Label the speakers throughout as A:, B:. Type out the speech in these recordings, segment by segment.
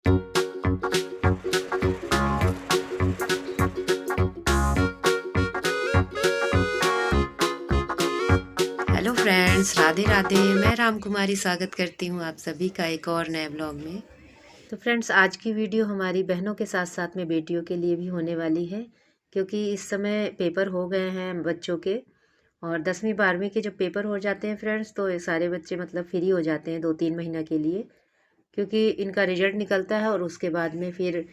A: Hello friends, Radhe Radhe. मैं राम कुमारी स्वागत करती हूँ आप सभी का एक और नए ब्लॉग में। तो फ्रेंड्स, आज की वीडियो हमारी बहनों के साथ साथ में बेटियों के लिए भी होने वाली है, क्योंकि इस समय पेपर हो गए हैं बच्चों के। और 10वीं 12वीं के जब पेपर हो जाते हैं फ्रेंड्स, तो ये सारे बच्चे मतलब फ्री हो जाते हैं 2-3 महीना के लिए, क्योंकि इनका रिजल्ट निकलता है और उसके बाद में फिर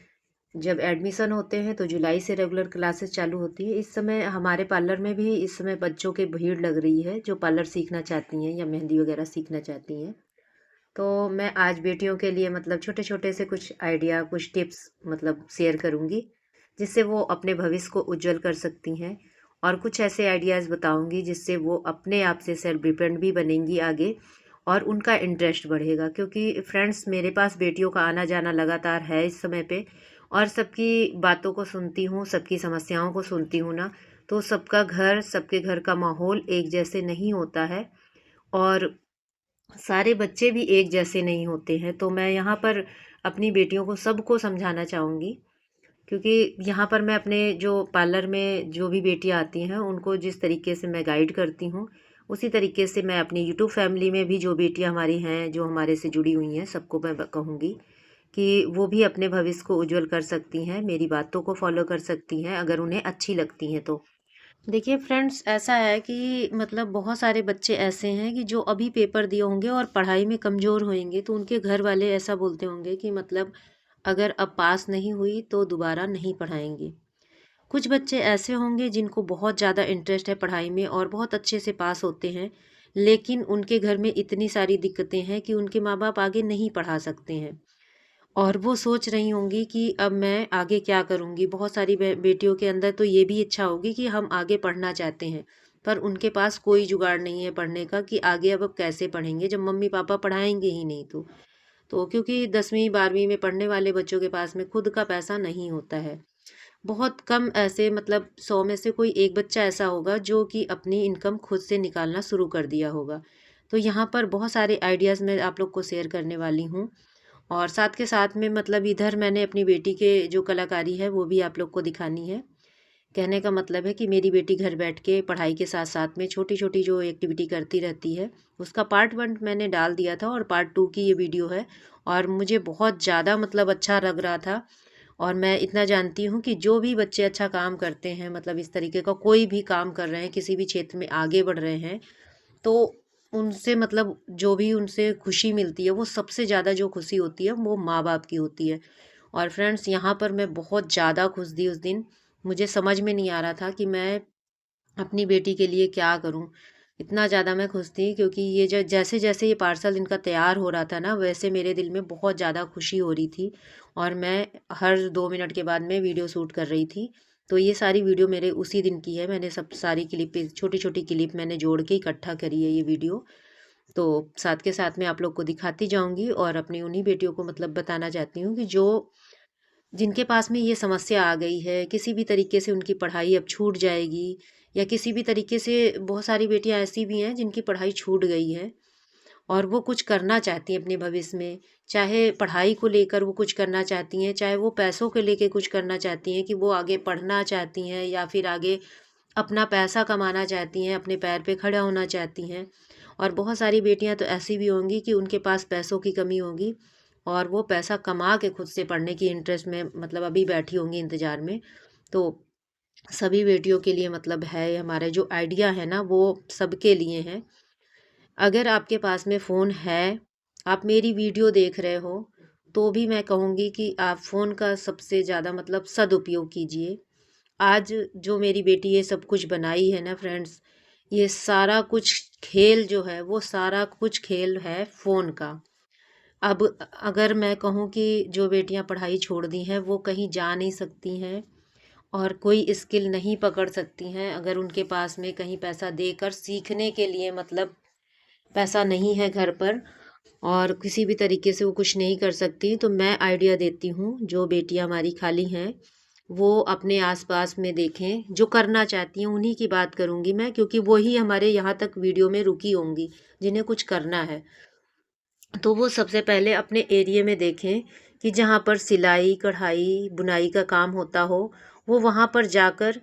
A: जब एडमिशन होते हैं तो जुलाई से रेगुलर क्लासेस चालू होती है। इस समय हमारे पार्लर में भी इस समय बच्चों की भीड़ लग रही है जो पार्लर सीखना चाहती हैं या मेहंदी वगैरह सीखना चाहती हैं। तो मैं आज बेटियों के लिए मतलब छोटे छोटे से कुछ आइडिया, कुछ टिप्स मतलब शेयर करूँगी, जिससे वो अपने भविष्य को उज्जवल कर सकती हैं। और कुछ ऐसे आइडियाज़ बताऊँगी जिससे वो अपने आप से सेल्फ डिपेंड भी बनेंगी आगे, और उनका इंटरेस्ट बढ़ेगा। क्योंकि फ्रेंड्स, मेरे पास बेटियों का आना जाना लगातार है इस समय पे, और सबकी बातों को सुनती हूँ, सबकी समस्याओं को सुनती हूँ ना, तो सबके घर का माहौल एक जैसे नहीं होता है, और सारे बच्चे भी एक जैसे नहीं होते हैं। तो मैं यहाँ पर अपनी बेटियों को सबको समझाना चाहूँगी, क्योंकि यहाँ पर मैं अपने जो पार्लर में जो भी बेटियाँ आती हैं उनको जिस तरीके से मैं गाइड करती हूँ, उसी तरीके से मैं अपनी यूट्यूब फैमिली में भी जो बेटियाँ हमारी हैं, जो हमारे से जुड़ी हुई हैं, सबको मैं कहूँगी कि वो भी अपने भविष्य को उज्जवल कर सकती हैं, मेरी बातों को फॉलो कर सकती हैं अगर उन्हें अच्छी लगती हैं तो। देखिए फ्रेंड्स, ऐसा है कि मतलब बहुत सारे बच्चे ऐसे हैं कि जो अभी पेपर दिए होंगे और पढ़ाई में कमज़ोर होंगे, तो उनके घर वाले ऐसा बोलते होंगे कि मतलब अगर अब पास नहीं हुई तो दोबारा नहीं पढ़ाएंगे। कुछ बच्चे ऐसे होंगे जिनको बहुत ज़्यादा इंटरेस्ट है पढ़ाई में और बहुत अच्छे से पास होते हैं, लेकिन उनके घर में इतनी सारी दिक्कतें हैं कि उनके माँ बाप आगे नहीं पढ़ा सकते हैं। और वो सोच रही होंगी कि अब मैं आगे क्या करूँगी। बहुत सारी बेटियों के अंदर तो ये भी इच्छा होगी कि हम आगे पढ़ना चाहते हैं, पर उनके पास कोई जुगाड़ नहीं है पढ़ने का कि आगे अब कैसे पढ़ेंगे जब मम्मी पापा पढ़ाएंगे ही नहीं तो। क्योंकि 10वीं 12वीं में पढ़ने वाले बच्चों के पास में खुद का पैसा नहीं होता है। बहुत कम ऐसे मतलब 100 में से कोई एक बच्चा ऐसा होगा जो कि अपनी इनकम खुद से निकालना शुरू कर दिया होगा। तो यहाँ पर बहुत सारे आइडियाज़ मैं आप लोग को शेयर करने वाली हूँ, और साथ के साथ में मतलब इधर मैंने अपनी बेटी के जो कलाकारी है वो भी आप लोग को दिखानी है। कहने का मतलब है कि मेरी बेटी घर बैठ के पढ़ाई के साथ साथ में छोटी छोटी जो एक्टिविटी करती रहती है, उसका पार्ट 1 मैंने डाल दिया था और पार्ट 2 की ये वीडियो है। और मुझे बहुत ज़्यादा मतलब अच्छा लग रहा था। और मैं इतना जानती हूँ कि जो भी बच्चे अच्छा काम करते हैं, मतलब इस तरीके का कोई भी काम कर रहे हैं, किसी भी क्षेत्र में आगे बढ़ रहे हैं, तो उनसे मतलब जो भी उनसे खुशी मिलती है, वो सबसे ज़्यादा जो खुशी होती है वो माँ बाप की होती है। और फ्रेंड्स, यहाँ पर मैं बहुत ज़्यादा खुश थी उस दिन। मुझे समझ में नहीं आ रहा था कि मैं अपनी बेटी के लिए क्या करूँ। इतना ज़्यादा मैं खुश थी, क्योंकि ये जो जैसे जैसे ये पार्सल इनका तैयार हो रहा था ना, वैसे मेरे दिल में बहुत ज़्यादा खुशी हो रही थी। और मैं हर 2 मिनट के बाद में वीडियो शूट कर रही थी। तो ये सारी वीडियो मेरे उसी दिन की है। मैंने सब सारी क्लिप, छोटी छोटी क्लिप मैंने जोड़ के इकट्ठा करी है ये वीडियो। तो साथ के साथ में आप लोग को दिखाती जाऊंगी, और अपनी उन्हीं बेटियों को मतलब बताना चाहती हूँ कि जो जिनके पास में ये समस्या आ गई है, किसी भी तरीके से उनकी पढ़ाई अब छूट जाएगी, या किसी भी तरीके से बहुत सारी बेटियां ऐसी भी हैं जिनकी पढ़ाई छूट गई है और वो कुछ करना चाहती हैं अपने भविष्य में। चाहे पढ़ाई को लेकर वो कुछ करना चाहती हैं, चाहे वो पैसों को लेके कुछ करना चाहती हैं कि वो आगे पढ़ना चाहती हैं, या फिर आगे अपना पैसा कमाना चाहती हैं, अपने पैर पे खड़ा होना चाहती हैं। और बहुत सारी बेटियां तो ऐसी भी होंगी कि उनके पास पैसों की कमी होगी, और वो पैसा कमा के खुद से पढ़ने की इंटरेस्ट में मतलब अभी बैठी होंगी इंतज़ार में। तो सभी बेटियों के लिए मतलब है, हमारे जो आइडिया है ना वो सबके लिए हैं। अगर आपके पास में फ़ोन है, आप मेरी वीडियो देख रहे हो, तो भी मैं कहूँगी कि आप फ़ोन का सबसे ज़्यादा मतलब सदुपयोग कीजिए। आज जो मेरी बेटी ये सब कुछ बनाई है ना फ्रेंड्स, ये सारा कुछ खेल जो है वो सारा कुछ खेल है फ़ोन का। अब अगर मैं कहूँ कि जो बेटियां पढ़ाई छोड़ दी हैं वो कहीं जा नहीं सकती हैं और कोई स्किल नहीं पकड़ सकती हैं, अगर उनके पास में कहीं पैसा देकर सीखने के लिए मतलब पैसा नहीं है घर पर, और किसी भी तरीके से वो कुछ नहीं कर सकती, तो मैं आइडिया देती हूँ जो बेटियां हमारी खाली हैं वो अपने आसपास में देखें, जो करना चाहती हैं उन्हीं की बात करूँगी मैं, क्योंकि वही हमारे यहाँ तक वीडियो में रुकी होंगी जिन्हें कुछ करना है। तो वो सबसे पहले अपने एरिया में देखें कि जहाँ पर सिलाई कढ़ाई बुनाई का काम होता हो वो वहाँ पर जाकर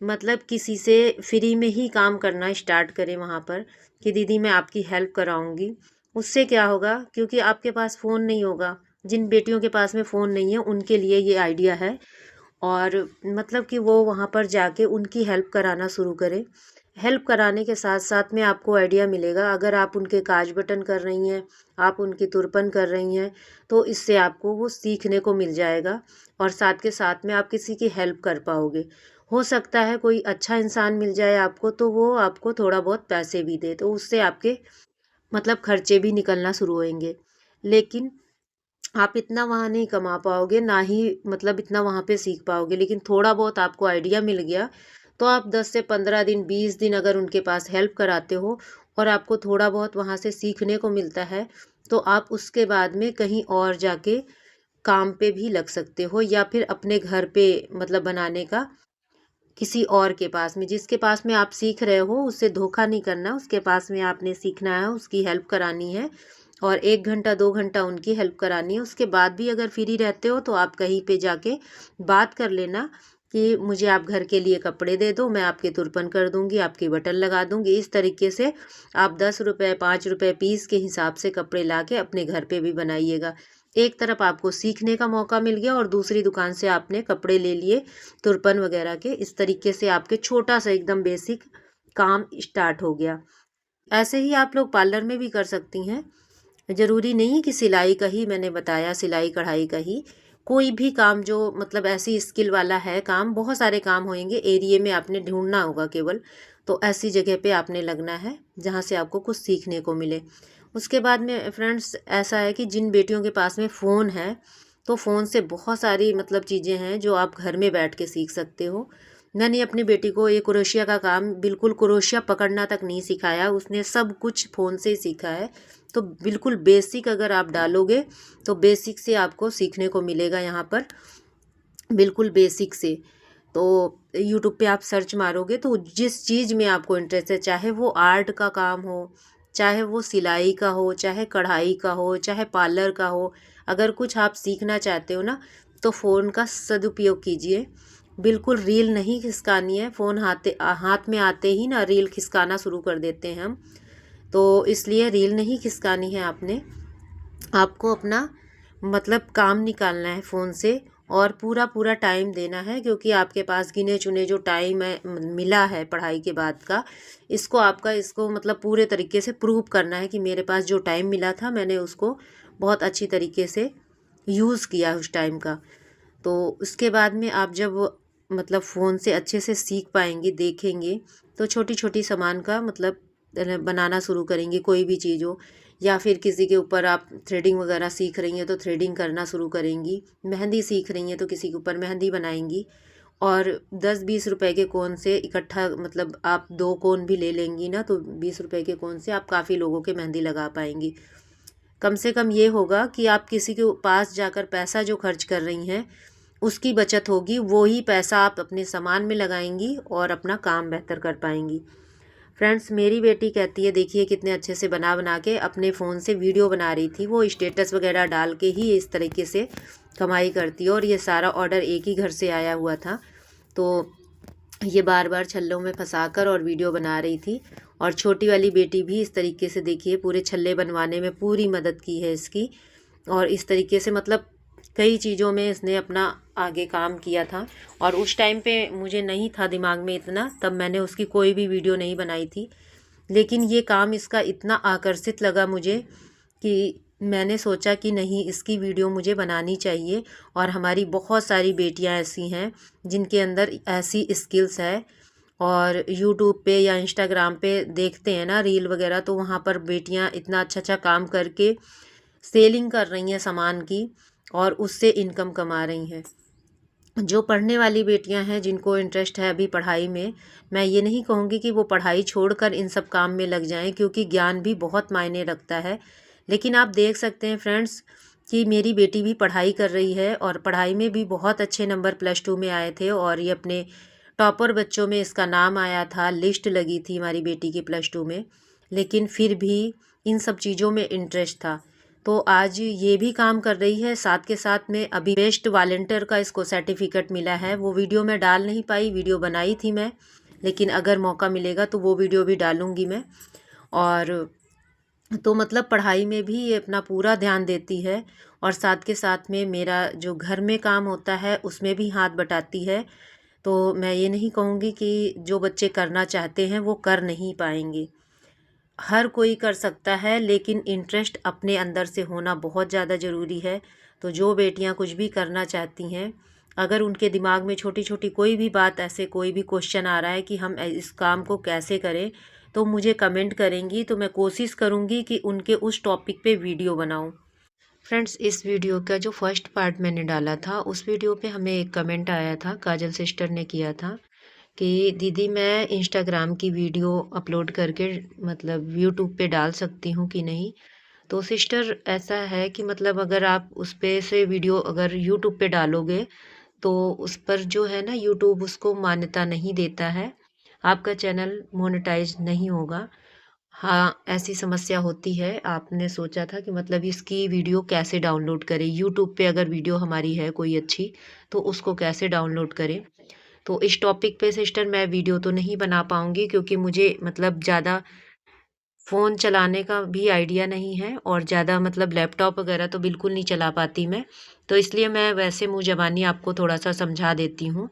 A: मतलब किसी से फ्री में ही काम करना स्टार्ट करें वहाँ पर, कि दीदी मैं आपकी हेल्प कराऊंगी। उससे क्या होगा, क्योंकि आपके पास फ़ोन नहीं होगा, जिन बेटियों के पास में फ़ोन नहीं है उनके लिए ये आइडिया है। और मतलब कि वो वहाँ पर जाके उनकी हेल्प कराना शुरू करें। हेल्प कराने के साथ साथ में आपको आइडिया मिलेगा, अगर आप उनके काज बटन कर रही हैं, आप उनकी तुरपन कर रही हैं, तो इससे आपको वो सीखने को मिल जाएगा और साथ के साथ में आप किसी की हेल्प कर पाओगे। हो सकता है कोई अच्छा इंसान मिल जाए आपको, तो वो आपको थोड़ा बहुत पैसे भी दे, तो उससे आपके मतलब खर्चे भी निकलना शुरू होंगे। लेकिन आप इतना वहाँ नहीं कमा पाओगे, ना ही मतलब इतना वहाँ पे सीख पाओगे। लेकिन थोड़ा बहुत आपको आइडिया मिल गया तो आप 10 से 15 दिन 20 दिन अगर उनके पास हेल्प कराते हो और आपको थोड़ा बहुत वहाँ से सीखने को मिलता है, तो आप उसके बाद में कहीं और जाके काम पे भी लग सकते हो, या फिर अपने घर पे मतलब बनाने का किसी और के पास में, जिसके पास में आप सीख रहे हो उससे धोखा नहीं करना, उसके पास में आपने सीखना है, उसकी हेल्प करानी है और 1 घंटा 2 घंटा उनकी हेल्प करानी है। उसके बाद भी अगर फ्री रहते हो तो आप कहीं पे जाके बात कर लेना कि मुझे आप घर के लिए कपड़े दे दो, मैं आपके तुरपन कर दूंगी, आपके बटन लगा दूंगी। इस तरीके से आप 10 रुपये 5 रुपये पीस के हिसाब से कपड़े ला के अपने घर पे भी बनाइएगा। एक तरफ आपको सीखने का मौका मिल गया और दूसरी दुकान से आपने कपड़े ले लिए तुरपन वगैरह के। इस तरीके से आपके छोटा सा एकदम बेसिक काम स्टार्ट हो गया। ऐसे ही आप लोग पार्लर में भी कर सकती हैं। ज़रूरी नहीं कि सिलाई का ही, मैंने बताया सिलाई कढ़ाई का ही, कोई भी काम जो मतलब ऐसी स्किल वाला है काम, बहुत सारे काम होंगे एरिया में, आपने ढूंढना होगा केवल। तो ऐसी जगह पे आपने लगना है जहाँ से आपको कुछ सीखने को मिले। उसके बाद में फ्रेंड्स ऐसा है कि जिन बेटियों के पास में फ़ोन है, तो फ़ोन से बहुत सारी मतलब चीज़ें हैं जो आप घर में बैठ के सीख सकते हो। मैंने अपनी बेटी को ये क्रोशिया का काम, बिल्कुल क्रोशिया पकड़ना तक नहीं सिखाया, उसने सब कुछ फ़ोन से ही सीखा है। तो बिल्कुल बेसिक अगर आप डालोगे तो बेसिक से आपको सीखने को मिलेगा यहाँ पर, बिल्कुल बेसिक से। तो यूट्यूब पे आप सर्च मारोगे तो जिस चीज़ में आपको इंटरेस्ट है, चाहे वो आर्ट का काम हो, चाहे वो सिलाई का हो, चाहे कढ़ाई का हो, चाहे पार्लर का हो, अगर कुछ आप सीखना चाहते हो ना, तो फ़ोन का सदुपयोग कीजिए। बिल्कुल रील नहीं खिसकानी है, फ़ोन हाथ में आते ही ना रील खिसकाना शुरू कर देते हैं हम। तो इसलिए रील नहीं खिसकानी है आपने, आपको अपना मतलब काम निकालना है फ़ोन से और पूरा पूरा टाइम देना है, क्योंकि आपके पास गिने चुने जो टाइम है मिला है पढ़ाई के बाद का, इसको आपका इसको मतलब पूरे तरीके से प्रूव करना है कि मेरे पास जो टाइम मिला था मैंने उसको बहुत अच्छी तरीके से यूज़ किया उस टाइम का। तो उसके बाद में आप जब मतलब फ़ोन से अच्छे से सीख पाएंगे, देखेंगे, तो छोटी छोटी सामान का मतलब बनाना शुरू करेंगे, कोई भी चीज़ हो। या फिर किसी के ऊपर आप थ्रेडिंग वगैरह सीख रही हैं तो थ्रेडिंग करना शुरू करेंगी, मेहंदी सीख रही हैं तो किसी के ऊपर मेहंदी बनाएंगी। और 10-20 रुपए के कोन से इकट्ठा मतलब आप 2 कोन भी ले लेंगी ना, तो 20 रुपए के कोन से आप काफ़ी लोगों के मेहंदी लगा पाएंगी। कम से कम ये होगा कि आप किसी के पास जाकर पैसा जो खर्च कर रही हैं उसकी बचत होगी, वो ही पैसा आप अपने सामान में लगाएंगी और अपना काम बेहतर कर पाएंगी। फ्रेंड्स मेरी बेटी कहती है, देखिए कितने अच्छे से बना बना के अपने फ़ोन से वीडियो बना रही थी, वो स्टेटस वगैरह डाल के ही इस तरीके से कमाई करती है। और ये सारा ऑर्डर एक ही घर से आया हुआ था, तो ये बार बार छल्लों में फंसाकर और वीडियो बना रही थी। और छोटी वाली बेटी भी इस तरीके से देखिए पूरे छल्ले बनवाने में पूरी मदद की है इसकी। और इस तरीके से मतलब कई चीज़ों में इसने अपना आगे काम किया था। और उस टाइम पे मुझे नहीं था दिमाग में इतना, तब मैंने उसकी कोई भी वीडियो नहीं बनाई थी। लेकिन ये काम इसका इतना आकर्षित लगा मुझे कि मैंने सोचा कि नहीं, इसकी वीडियो मुझे बनानी चाहिए। और हमारी बहुत सारी बेटियां ऐसी हैं जिनके अंदर ऐसी स्किल्स है। और यूट्यूब पे या इंस्टाग्राम पे देखते हैं ना रील वगैरह, तो वहाँ पर बेटियां इतना अच्छा अच्छा काम करके सेलिंग कर रही हैं सामान की और उससे इनकम कमा रही हैं। जो पढ़ने वाली बेटियां हैं जिनको इंटरेस्ट है अभी पढ़ाई में, मैं ये नहीं कहूँगी कि वो पढ़ाई छोड़कर इन सब काम में लग जाएं, क्योंकि ज्ञान भी बहुत मायने रखता है। लेकिन आप देख सकते हैं फ्रेंड्स कि मेरी बेटी भी पढ़ाई कर रही है और पढ़ाई में भी बहुत अच्छे नंबर +2 में आए थे और ये अपने टॉपर बच्चों में इसका नाम आया था, लिस्ट लगी थी हमारी बेटी की +2 में। लेकिन फिर भी इन सब चीज़ों में इंटरेस्ट था। तो आज ये भी काम कर रही है। साथ के साथ में अभी बेस्ट वॉलंटियर का इसको सर्टिफिकेट मिला है। वो वीडियो मैं डाल नहीं पाई, वीडियो बनाई थी मैं, लेकिन अगर मौका मिलेगा तो वो वीडियो भी डालूंगी मैं। और तो मतलब पढ़ाई में भी ये अपना पूरा ध्यान देती है और साथ के साथ में मेरा जो घर में काम होता है उसमें भी हाथ बटाती है। तो मैं ये नहीं कहूँगी कि जो बच्चे करना चाहते हैं वो कर नहीं पाएंगे। हर कोई कर सकता है, लेकिन इंटरेस्ट अपने अंदर से होना बहुत ज़्यादा ज़रूरी है। तो जो बेटियां कुछ भी करना चाहती हैं, अगर उनके दिमाग में छोटी छोटी कोई भी बात, ऐसे कोई भी क्वेश्चन आ रहा है कि हम इस काम को कैसे करें, तो मुझे कमेंट करेंगी तो मैं कोशिश करूँगी कि उनके उस टॉपिक पे वीडियो बनाऊँ। फ्रेंड्स, इस वीडियो का जो फर्स्ट पार्ट मैंने डाला था, उस वीडियो पे हमें एक कमेंट आया था, काजल सिस्टर ने किया था कि दीदी मैं इंस्टाग्राम की वीडियो अपलोड करके मतलब यूट्यूब पे डाल सकती हूँ कि नहीं। तो सिस्टर ऐसा है कि मतलब अगर आप उस पे से वीडियो अगर यूट्यूब पे डालोगे तो उस पर जो है ना, यूट्यूब उसको मान्यता नहीं देता है, आपका चैनल मोनेटाइज नहीं होगा। हाँ, ऐसी समस्या होती है। आपने सोचा था कि मतलब इसकी वीडियो कैसे डाउनलोड करें, यूट्यूब पे अगर वीडियो हमारी है कोई अच्छी तो उसको कैसे डाउनलोड करें। तो इस टॉपिक पे सिस्टर मैं वीडियो तो नहीं बना पाऊँगी, क्योंकि मुझे मतलब ज़्यादा फ़ोन चलाने का भी आइडिया नहीं है और ज़्यादा मतलब लैपटॉप वगैरह तो बिल्कुल नहीं चला पाती मैं। तो इसलिए मैं वैसे मुँह ज़बानी आपको थोड़ा-सा समझा देती हूँ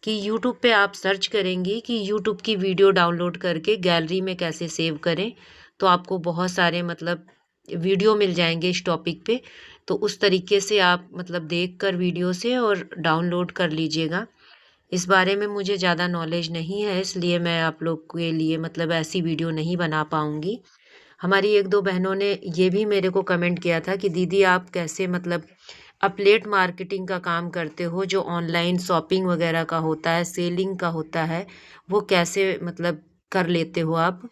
A: कि यूट्यूब पे आप सर्च करेंगी कि यूट्यूब की वीडियो डाउनलोड करके गैलरी में कैसे सेव करें, तो आपको बहुत सारे मतलब वीडियो मिल जाएँगे इस टॉपिक पे। तो उस तरीके से आप मतलब देख कर वीडियो से और डाउनलोड कर लीजिएगा। इस बारे में मुझे ज़्यादा नॉलेज नहीं है, इसलिए मैं आप लोग के लिए मतलब ऐसी वीडियो नहीं बना पाऊँगी। हमारी 1-2 बहनों ने ये भी मेरे को कमेंट किया था कि दीदी आप कैसे मतलब एफिलिएट मार्केटिंग का काम करते हो, जो ऑनलाइन शॉपिंग वगैरह का होता है, सेलिंग का होता है, वो कैसे मतलब कर लेते हो आप?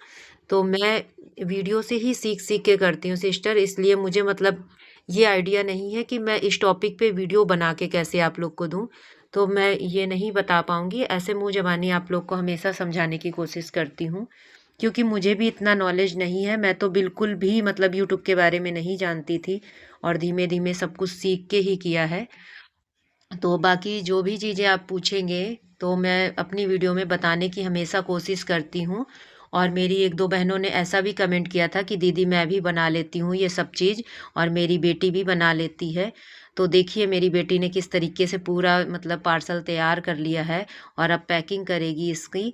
A: तो मैं वीडियो से ही सीख-सीख के करती हूँ सिस्टर, इसलिए मुझे मतलब ये आइडिया नहीं है कि मैं इस टॉपिक पे वीडियो बना के कैसे आप लोग को दूँ। तो मैं ये नहीं बता पाऊँगी, ऐसे मुँह ज़बानी आप लोग को हमेशा समझाने की कोशिश करती हूँ, क्योंकि मुझे भी इतना नॉलेज नहीं है। मैं तो बिल्कुल भी मतलब यूट्यूब के बारे में नहीं जानती थी और धीमे-धीमे सब कुछ सीख के ही किया है। तो बाकी जो भी चीज़ें आप पूछेंगे, तो मैं अपनी वीडियो में बताने की हमेशा कोशिश करती हूँ। और मेरी 1-2 बहनों ने ऐसा भी कमेंट किया था कि दीदी मैं भी बना लेती हूँ ये सब चीज़ और मेरी बेटी भी बना लेती है। तो देखिए मेरी बेटी ने किस तरीके से पूरा मतलब पार्सल तैयार कर लिया है और अब पैकिंग करेगी इसकी।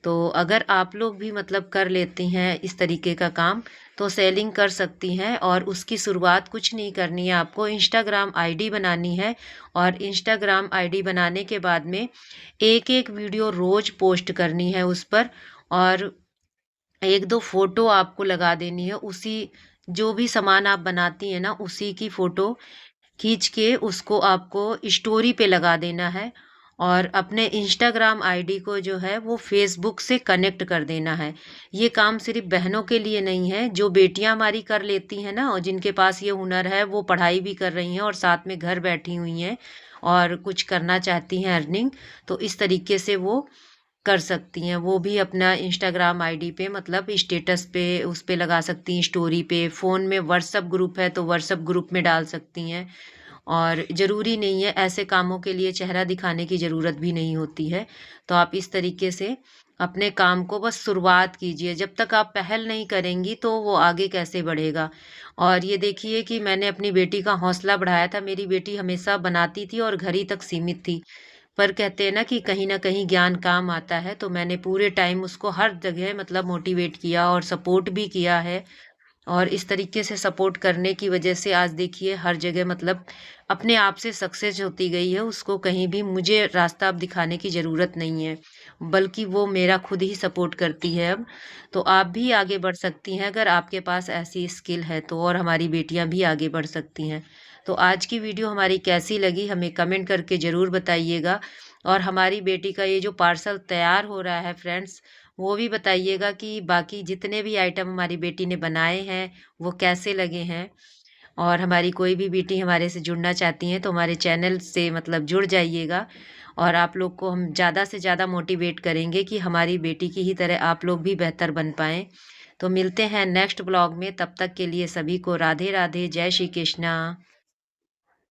A: तो अगर आप लोग भी मतलब कर लेती हैं इस तरीके का काम, तो सेलिंग कर सकती हैं। और उसकी शुरुआत कुछ नहीं करनी है, आपको इंस्टाग्राम आईडी बनानी है और इंस्टाग्राम आईडी बनाने के बाद में एक-एक वीडियो रोज़ पोस्ट करनी है उस पर। और 1-2 फ़ोटो आपको लगा देनी है, उसी जो भी सामान आप बनाती हैं ना, उसी की फ़ोटो खींच के उसको आपको स्टोरी पे लगा देना है। और अपने इंस्टाग्राम आईडी को जो है वो फेसबुक से कनेक्ट कर देना है। ये काम सिर्फ बहनों के लिए नहीं है, जो बेटियां हमारी कर लेती हैं ना और जिनके पास ये हुनर है, वो पढ़ाई भी कर रही हैं और साथ में घर बैठी हुई हैं और कुछ करना चाहती हैं अर्निंग, तो इस तरीके से वो कर सकती हैं। वो भी अपना इंस्टाग्राम आईडी पे मतलब स्टेटस पे उस पे लगा सकती हैं, स्टोरी पे। फ़ोन में व्हाट्सएप ग्रुप है तो व्हाट्सएप ग्रुप में डाल सकती हैं। और ज़रूरी नहीं है, ऐसे कामों के लिए चेहरा दिखाने की ज़रूरत भी नहीं होती है। तो आप इस तरीके से अपने काम को बस शुरुआत कीजिए। जब तक आप पहल नहीं करेंगी तो वो आगे कैसे बढ़ेगा। और ये देखिए कि मैंने अपनी बेटी का हौसला बढ़ाया था। मेरी बेटी हमेशा बनाती थी और घर ही तक सीमित थी। पर कहते हैं ना कि कहीं न कहीं ज्ञान काम आता है, तो मैंने पूरे टाइम उसको हर जगह मतलब मोटिवेट किया और सपोर्ट भी किया है। और इस तरीके से सपोर्ट करने की वजह से आज देखिए हर जगह मतलब अपने आप से सक्सेस होती गई है। उसको कहीं भी मुझे रास्ता अब दिखाने की ज़रूरत नहीं है, बल्कि वो मेरा खुद ही सपोर्ट करती है अब। तो आप भी आगे बढ़ सकती हैं अगर आपके पास ऐसी स्किल है तो, और हमारी बेटियां भी आगे बढ़ सकती हैं। तो आज की वीडियो हमारी कैसी लगी हमें कमेंट करके ज़रूर बताइएगा। और हमारी बेटी का ये जो पार्सल तैयार हो रहा है फ्रेंड्स, वो भी बताइएगा कि बाकी जितने भी आइटम हमारी बेटी ने बनाए हैं वो कैसे लगे हैं। और हमारी कोई भी बेटी हमारे से जुड़ना चाहती हैं तो हमारे चैनल से मतलब जुड़ जाइएगा। और आप लोग को हम ज़्यादा से ज़्यादा मोटिवेट करेंगे कि हमारी बेटी की ही तरह आप लोग भी बेहतर बन पाएँ। तो मिलते हैं नेक्स्ट ब्लॉग में, तब तक के लिए सभी को राधे राधे, जय श्री कृष्णा।